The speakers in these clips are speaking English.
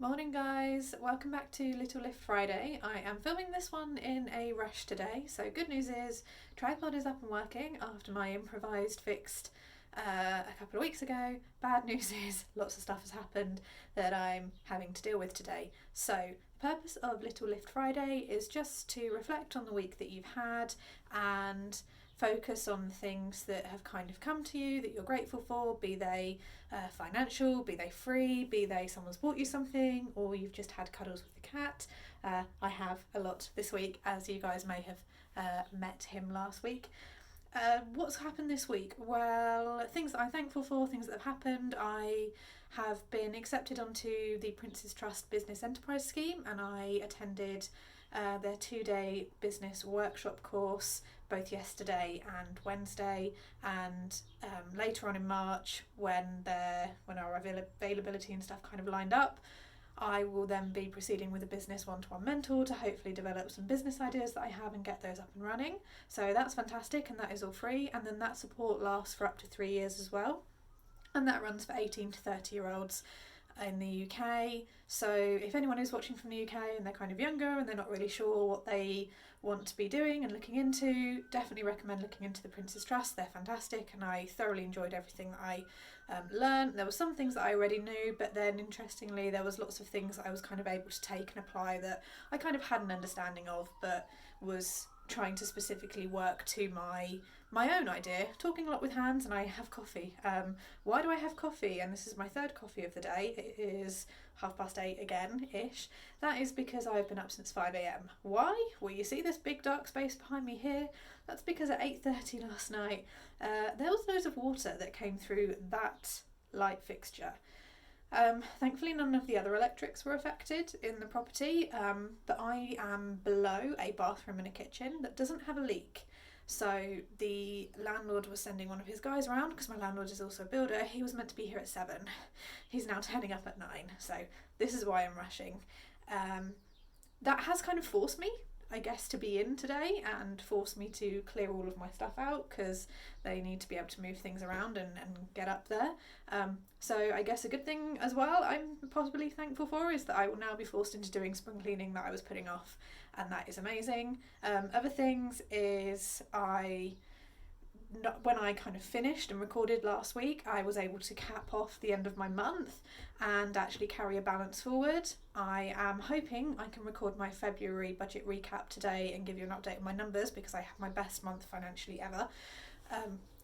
Morning guys, welcome back to Little Lift Friday. I am filming this one in a rush today, so good news is tripod is up and working after my improvised fixed a couple of weeks ago. Bad news is lots of stuff has happened that I'm having to deal with today. So the purpose of Little Lift Friday is just to reflect on the week that you've had and focus on things that have kind of come to you that you're grateful for, be they financial, be they free, be they someone's bought you something, or you've just had cuddles with the cat. I have a lot this week, as you guys may have met him last week. What's happened this week? Well, things that I'm thankful for, things that have happened. I have been accepted onto the Prince's Trust Business Enterprise Scheme, and I attended their 2-day business workshop course both yesterday and Wednesday, and later on in March when our availability and stuff kind of lined up, I will then be proceeding with a business one-to-one mentor to hopefully develop some business ideas that I have and get those up and running. So that's fantastic, and that is all free, and then that support lasts for up to 3 years as well, and that runs for 18 to 30 year olds in the UK. So if anyone is watching from the UK and they're kind of younger and they're not really sure what they want to be doing and looking into, definitely recommend looking into the Prince's Trust. They're fantastic, and I thoroughly enjoyed everything that I learned. There were some things that I already knew, but then interestingly there was lots of things that I was kind of able to take and apply that I kind of had an understanding of, but was trying to specifically work to my own idea. Talking a lot with hands, and I have coffee. Why do I have coffee? And this is my third coffee of the day. It is 8:30 again-ish. That is because I've been up since 5 a.m. Why? Well, you see this big dark space behind me here? That's because at 8:30 last night there was loads of water that came through that light fixture. Thankfully none of the other electrics were affected in the property, but I am below a bathroom and a kitchen that doesn't have a leak. So the landlord was sending one of his guys around, because my landlord is also a builder. He was meant to be here at 7. He's now turning up at 9. So this is why I'm rushing. That has kind of forced me, I guess, to be in today and forced me to clear all of my stuff out, because they need to be able to move things around and get up there. So I guess a good thing as well I'm possibly thankful for is that I will now be forced into doing spring cleaning that I was putting off, and that is amazing. Other things is when I kind of finished and recorded last week, I was able to cap off the end of my month and actually carry a balance forward. I am hoping I can record my February budget recap today and give you an update on my numbers, because I have my best month financially ever.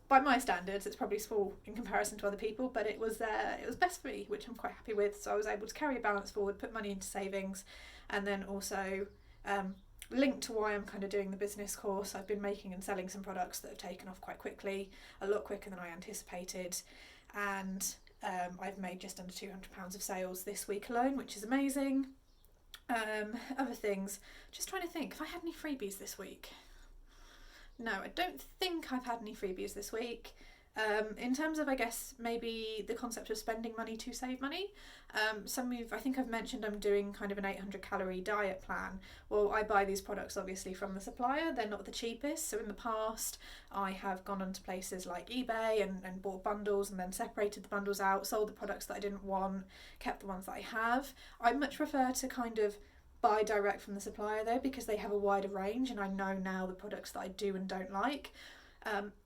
By my standards, it's probably small in comparison to other people, but it was best for me, which I'm quite happy with. So I was able to carry a balance forward, put money into savings, and then also linked to why I'm kind of doing the business course, I've been making and selling some products that have taken off quite quickly, a lot quicker than I anticipated, and I've made just under £200 of sales this week alone, which is amazing. Other things, just trying to think if I had any freebies this week. No, I don't think I've had any freebies this week. In terms of, I guess, maybe the concept of spending money to save money, I think I've mentioned I'm doing kind of an 800 calorie diet plan. Well, I buy these products obviously from the supplier, they're not the cheapest, so in the past I have gone onto places like eBay and bought bundles and then separated the bundles out, sold the products that I didn't want, kept the ones that I have. I much prefer to kind of buy direct from the supplier though, because they have a wider range and I know now the products that I do and don't like.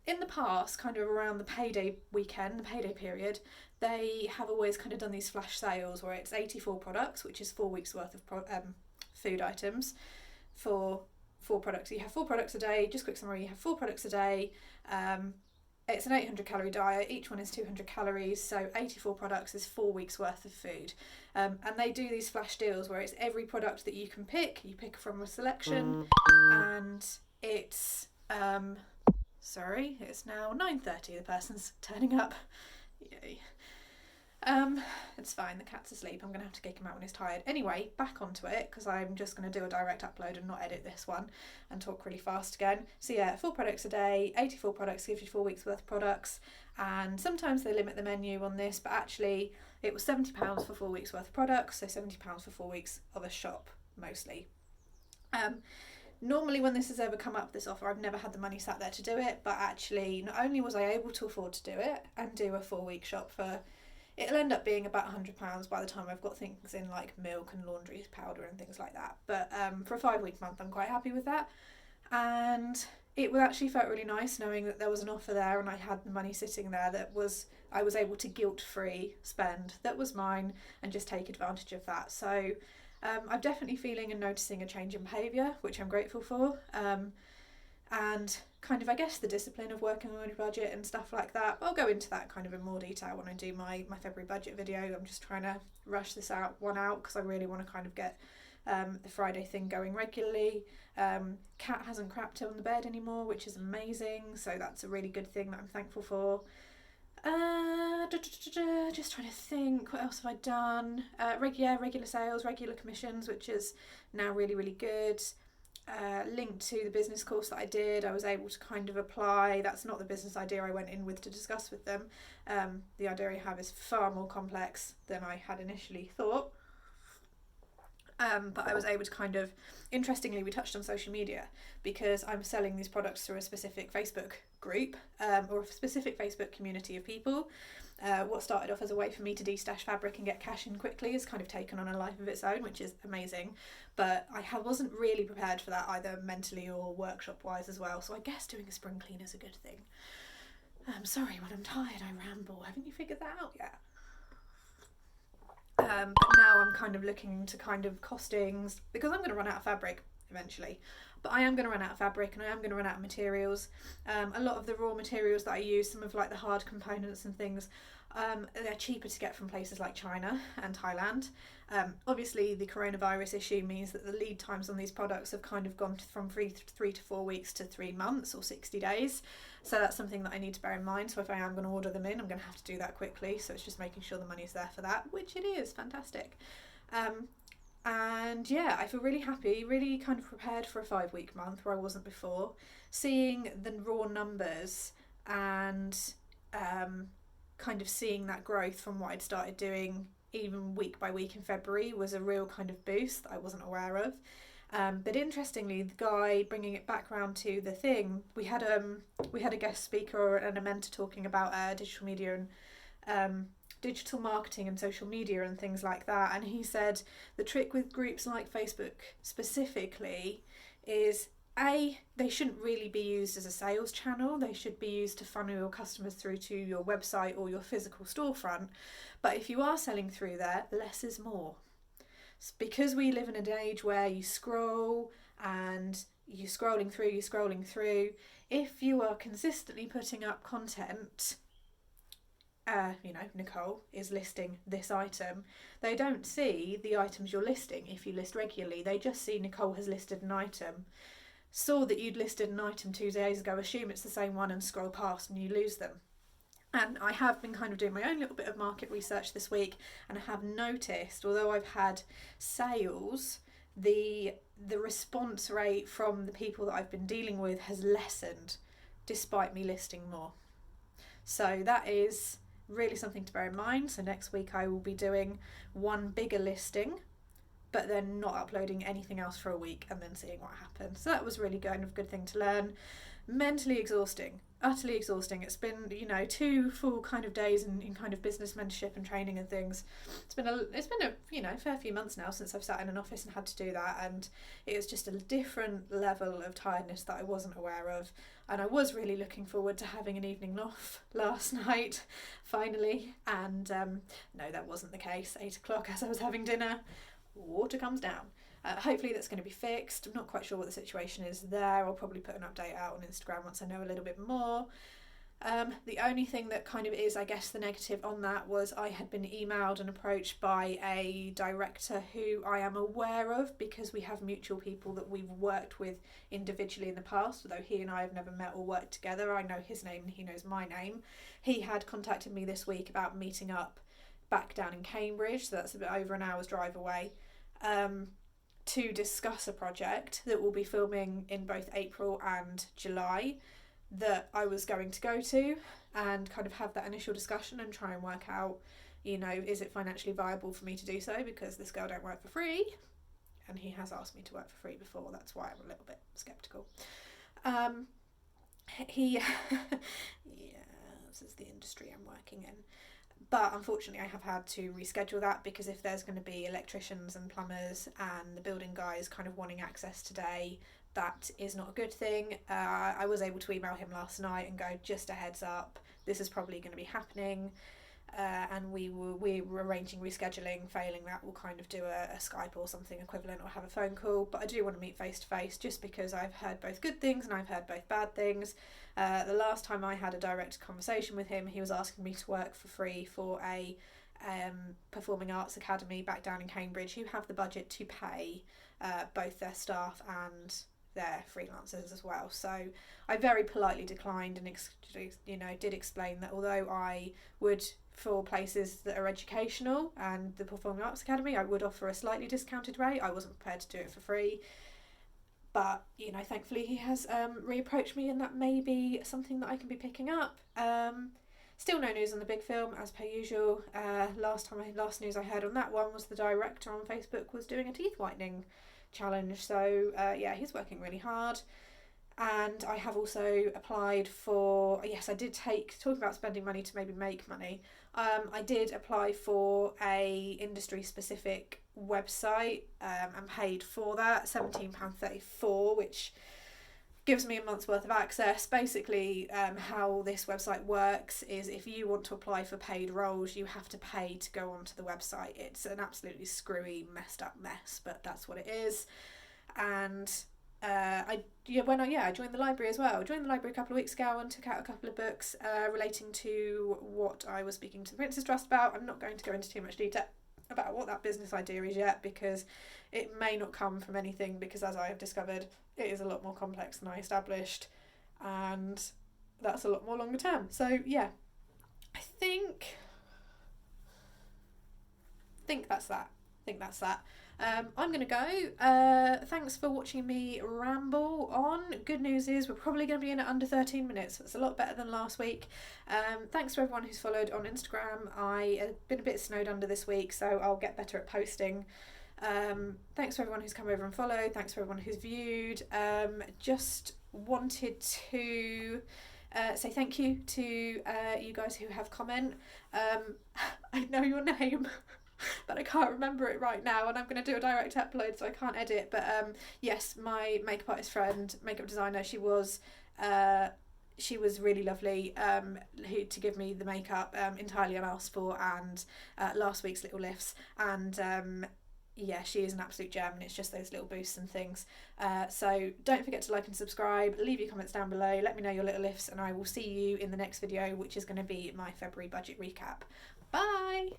In the past, kind of around the payday weekend, the payday period, they have always kind of done these flash sales where it's 84 products, which is 4 weeks worth of food items for 4 products. You have 4 products a day. Just quick summary, you have 4 products a day. It's an 800 calorie diet, each one is 200 calories, so 84 products is 4 weeks worth of food. And they do these flash deals where it's every product that you can pick, you pick from a selection, and it's sorry, it's now 9:30, the person's turning up. Yay. It's fine, the cat's asleep, I'm going to have to kick him out when he's tired. Anyway, back onto it, because I'm just going to do a direct upload and not edit this one and talk really fast again. So yeah, 4 products a day, 84 products gives you 4 weeks worth of products, and sometimes they limit the menu on this, but actually it was £70 for 4 weeks worth of products, so £70 for 4 weeks of a shop, mostly. Normally when this has ever come up, this offer, I've never had the money sat there to do it, but actually not only was I able to afford to do it and do a 4 week shop for it'll end up being about £100 by the time I've got things in like milk and laundry powder and things like that. But for a 5-week month, I'm quite happy with that. And it actually felt really nice knowing that there was an offer there and I had the money sitting there I was able to guilt-free spend that was mine and just take advantage of that. So I'm definitely feeling and noticing a change in behaviour, which I'm grateful for. And kind of, I guess, the discipline of working on your budget and stuff like that. I'll go into that kind of in more detail when I do my February budget video. I'm just trying to rush this out because I really want to kind of get the Friday thing going regularly. Cat hasn't crapped on the bed anymore, which is amazing, so that's a really good thing that I'm thankful for. Just trying to think, what else have I done? Regular sales, regular commissions, which is now really, really good. Linked to the business course that I did, I was able to kind of apply. That's not the business idea I went in with to discuss with them. The idea I have is far more complex than I had initially thought. But I was able to kind of, interestingly, we touched on social media because I'm selling these products through a specific Facebook group or a specific Facebook community of people. What started off as a way for me to de-stash fabric and get cash in quickly has kind of taken on a life of its own, which is amazing. But I wasn't really prepared for that either mentally or workshop-wise as well. So I guess doing a spring clean is a good thing. I'm sorry, when I'm tired I ramble. Haven't you figured that out yet? But now I'm kind of looking to kind of costings because I'm going to run out of fabric eventually. But I am going to run out of fabric and I am going to run out of materials. A lot of the raw materials that I use, some of like the hard components and things, they're cheaper to get from places like China and Thailand. Obviously the coronavirus issue means that the lead times on these products have kind of gone from 3 to 4 weeks to 3 months or 60 days. So that's something that I need to bear in mind. So if I am going to order them in, I'm going to have to do that quickly. So it's just making sure the money's there for that, which it is. Fantastic. And yeah, I feel really happy, really kind of prepared for a 5-week month where I wasn't before. Seeing the raw numbers and kind of seeing that growth from what I'd started doing even week by week in February was a real kind of boost that I wasn't aware of. But interestingly, the guy, bringing it back round to the thing, we had a guest speaker and a mentor talking about digital media and digital marketing and social media and things like that. And he said the trick with groups like Facebook specifically is they shouldn't really be used as a sales channel. They should be used to funnel your customers through to your website or your physical storefront. But if you are selling through there, less is more. It's because we live in an age where you scroll and you're scrolling through. If you are consistently putting up content, Nicole is listing this item. They don't see the items you're listing if you list regularly. They just see Nicole has listed an item. Saw that you'd listed an item 2 days ago, assume it's the same one and scroll past and you lose them. And I have been kind of doing my own little bit of market research this week, and I have noticed, although I've had sales, the response rate from the people that I've been dealing with has lessened despite me listing more. So that is really something to bear in mind. So next week I will be doing one bigger listing, but then not uploading anything else for a week and then seeing what happens. So that was really good thing to learn. Mentally exhausting, utterly exhausting. It's been 2 full kind of days in kind of business mentorship and training and things. It's been a fair few months now since I've sat in an office and had to do that, and it was just a different level of tiredness that I wasn't aware of. And I was really looking forward to having an evening off last night finally, and no, that wasn't the case. 8 o'clock as I was having dinner, water comes down. Hopefully that's going to be fixed. I'm not quite sure what the situation is there. I'll probably put an update out on Instagram once I know a little bit more. The only thing that kind of is, I guess, the negative on that was I had been emailed and approached by a director who I am aware of because we have mutual people that we've worked with individually in the past, although he and I have never met or worked together. I know his name and he knows my name. He had contacted me this week about meeting up back down in Cambridge, so that's a bit over an hour's drive away, to discuss a project that we'll be filming in both April and July that I was going to go to and kind of have that initial discussion and try and work out, is it financially viable for me to do so, because this girl don't work for free, and he has asked me to work for free before. That's why I'm a little bit sceptical. This is the industry I'm working in. But unfortunately I have had to reschedule that, because if there's going to be electricians and plumbers and the building guys kind of wanting access today, that is not a good thing. I was able to email him last night and go, just a heads up, this is probably going to be happening. And we're arranging rescheduling. Failing that, we'll kind of do a Skype or something equivalent, or have a phone call. But I do want to meet face to face, just because I've heard both good things and I've heard both bad things. The last time I had a direct conversation with him, he was asking me to work for free for a performing arts academy back down in Cambridge, who have the budget to pay both their staff and their freelancers as well. So I very politely declined, and did explain that although I would, for places that are educational and the Performing Arts Academy, I would offer a slightly discounted rate. I wasn't prepared to do it for free. But, thankfully he has reapproached me, and that may be something that I can be picking up. Still no news on the big film, as per usual. Last news I heard on that one was the director on Facebook was doing a teeth whitening challenge. So, he's working really hard. And I have also applied for, talking about spending money to maybe make money, I did apply for a industry specific website and paid for that, £17.34, which gives me a month's worth of access. Basically, how this website works is, if you want to apply for paid roles, you have to pay to go onto the website. It's an absolutely screwy, messed up mess, but that's what it is. And I joined the library as well. I joined the library a couple of weeks ago and took out a couple of books relating to what I was speaking to the Prince's Trust about. I'm not going to go into too much detail about what that business idea is yet, because it may not come from anything, because as I have discovered, it is a lot more complex than I established, and that's a lot more longer term. So yeah, I think that's that. I'm going to go. Thanks for watching me ramble on. Good news is we're probably going to be in at under 13 minutes. It's a lot better than last week. Thanks to everyone who's followed on Instagram. I have been a bit snowed under this week, so I'll get better at posting. Thanks for everyone who's come over and followed. Thanks for everyone who's viewed. Just wanted to say thank you to you guys who have comment. I know your name, but I can't remember it right now, and I'm going to do a direct upload, so I can't edit. But yes, my makeup artist friend, makeup designer, she was really lovely, to give me the makeup entirely unasked for, and last week's Little Lifts, and she is an absolute gem, and it's just those little boosts and things. So don't forget to like and subscribe, leave your comments down below, let me know your little lifts, and I will see you in the next video, which is going to be my February budget recap. Bye!